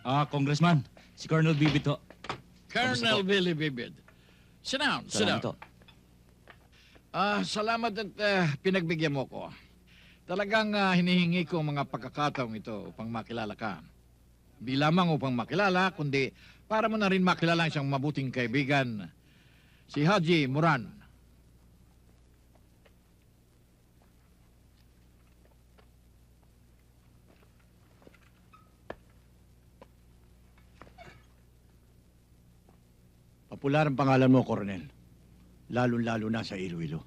Congressman, si Colonel Bibit ho. Colonel Billy Bibid. Sit down, sit down. Salamat ho. Salamat at pinagbigyan mo ko. Talagang hinihingi ko ang mga pagkakataong ito upang makilala ka. Di lamang upang makilala, kundi para mo na rin makilala ang isang mabuting kaibigan, si Haji Moran. Popular ang pangalan mo, Coronel. Lalo-lalo na sa Iloilo.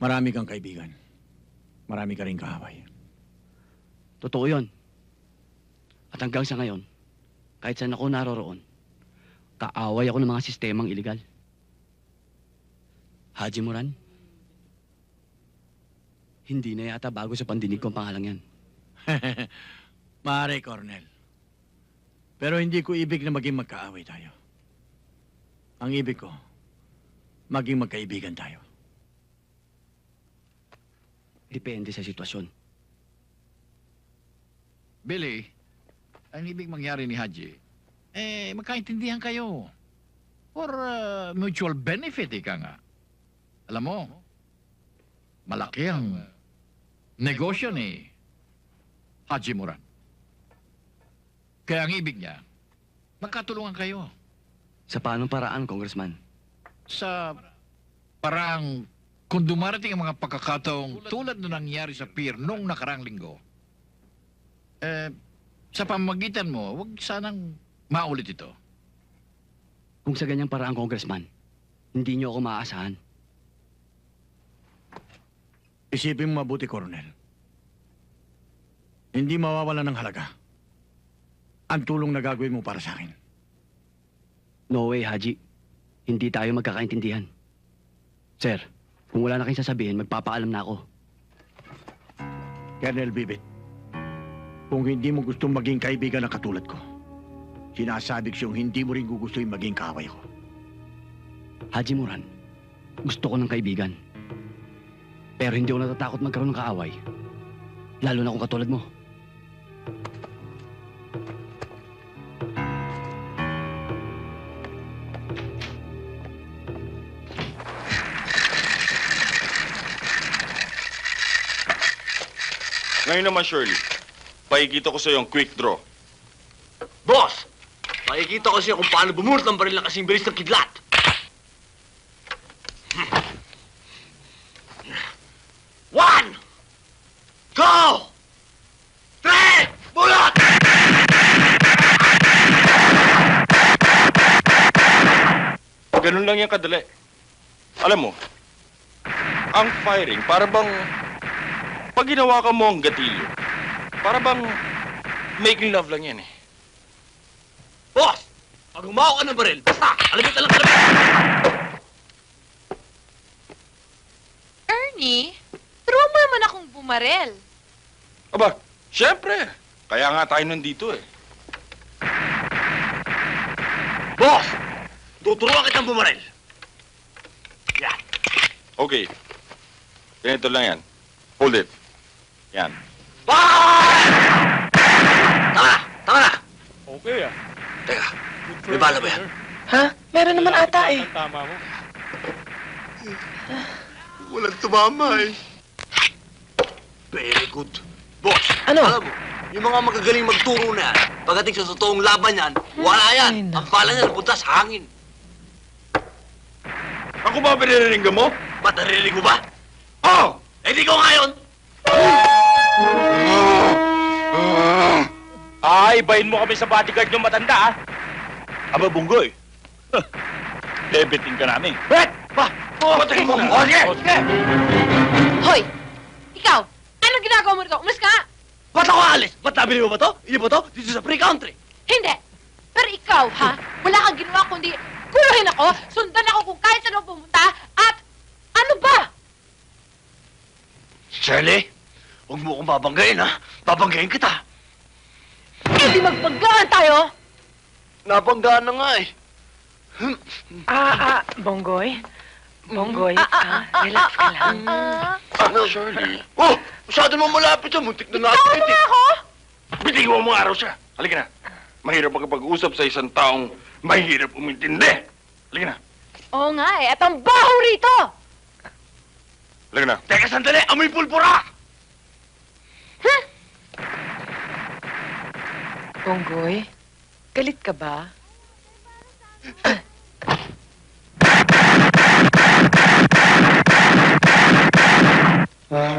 Marami kang kaibigan. Marami ka rin kaaway. Totoo yun. At hanggang sa ngayon, kahit saan ako naroroon, kaaway ako ng mga sistemang iligal. Haji Moran, hindi na yata bago sa pandinig ko ang pangalang yan. Maaari, Coronel. Pero hindi ko ibig na maging magkaaway tayo. Ang ibig ko, maging magkaibigan tayo. Depende sa sitwasyon. Billy, ang ibig mangyari ni Haji, magkaintindihan kayo. For mutual benefit, ika nga. Alam mo, malaki ang negosyo ni Haji Moran. Kaya ang ibig niya, magkatulungan kayo Sa paanong paraan, Congressman? sa parang kung dumarating ang mga pagkakataong tulad na nangyari sa pier noong nakarang linggo, sa pamamagitan mo, huwag sanang maulit ito. Kung sa ganyang paraan, Congressman, hindi niyo ako maaasahan. Isipin mo mabuti, Coronel. Hindi mawawala ng halaga ang tulong na gagawin mo para sa akin. No way, Haji. Hindi tayo magkakaintindihan. Sir, kung wala na kayong sasabihin, magpapaalam na ako. Colonel Bibit, kung hindi mo gustong maging kaibigan na katulad ko, sinasabi ko siyang hindi mo rin gugustuhin maging kaaway ko. Haji Moran, gusto ko ng kaibigan. Pero hindi ako natatakot magkaroon ng kaaway. Lalo na kung katulad mo. Ngayon naman, Shirley, pakikita ko sa iyo ang quick draw. Boss! Makikita ko siya kung paano bumulot ng baril na kasing bilis ng kidlat. One! Go! Three! Bulot! Ganun lang yan kadali. Alam mo, ang firing, para bang pag ginawa ka mo ang gatilyo, para bang making love lang yan eh. Boss! Pag humawa ka ng baril, basta! Alamit na lang alamit! Ernie, turuan mo naman akong bumarel. Aba, syempre. Kaya nga tayo nandito eh. Boss! Tuturuan kitang bumaril. Yan. Okay. Ganito lang yan. Hold it. Yan. Bye! Tama na! Tama na! Okay ah. Teka, may bala ba yan? Ha? Meron naman ata eh. Tama mo. Walang tumama eh. Very good. Boss, Ano? alam mo, yung mga magagaling magturo na yan, pagdating sa totoong laban yan, wala yan. Ang pala niya napunta sa hangin. Ako ba pinirinig mo? Ba't narinig mo ba? Oh! Eh di ko ngayon! Ay, ibahin mo kami sa bodyguard yung matanda, ah. Aba, Bunggoy. Debitin ka namin. Bet! Ba? Patayin mo na. Oh, sige! Sige! Hoy! Ikaw! Anong ginagawa mo rito? Umas ka! Ba't ako alis? Ba't nabili mo ba to? Hindi ba to? Dito sa free country. Hindi! Pero ikaw, ha? Wala kang ginawa kundi kuluhin ako, sundan ako kung kahit saan ako pumunta, at ano ba? Shirley, huwag mo akong babanggain, ha? Babanggain kita. Eh di magbanggaan tayo! Nabanggaan na nga eh. Bonggoy? Bonggoy, relax ka lang. Ano, Shirley? Oh! Masyado mo malapit yan. Muntik na Ikaw natin mo nga ako! Bitiwan mo araw siya. Halika na. Mahirap makapag-usap sa isang taong mahirap umintindi. Halika na. Oo nga eh, at ang baho rito! Halika na. Teka, sandali! Amoy pulpura! Bonggoy, galit ka ba?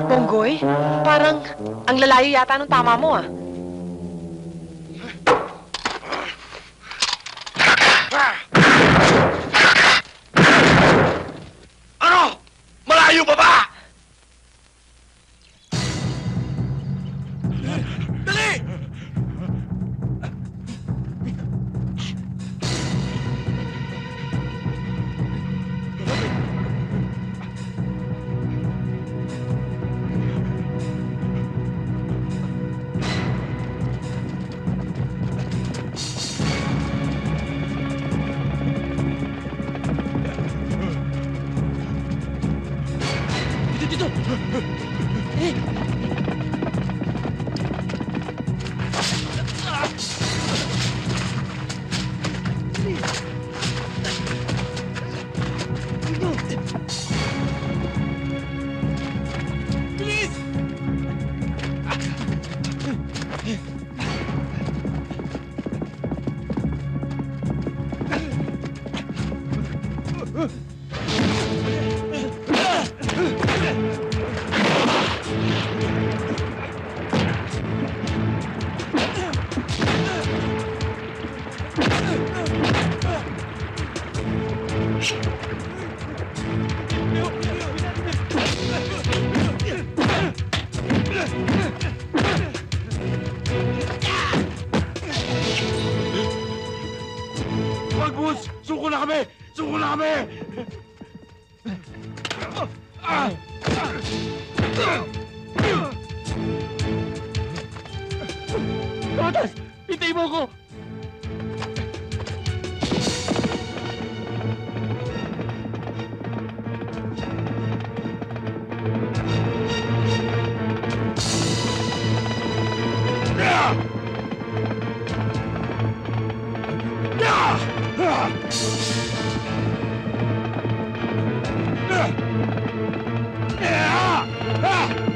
Bonggoy, parang ang lalayo yata nung tama mo ah. Ano? Malayo pa ba? Dali! Wag, boss! Suko na kami! Suko na kami! Totas! Hintay mo ko! Ah!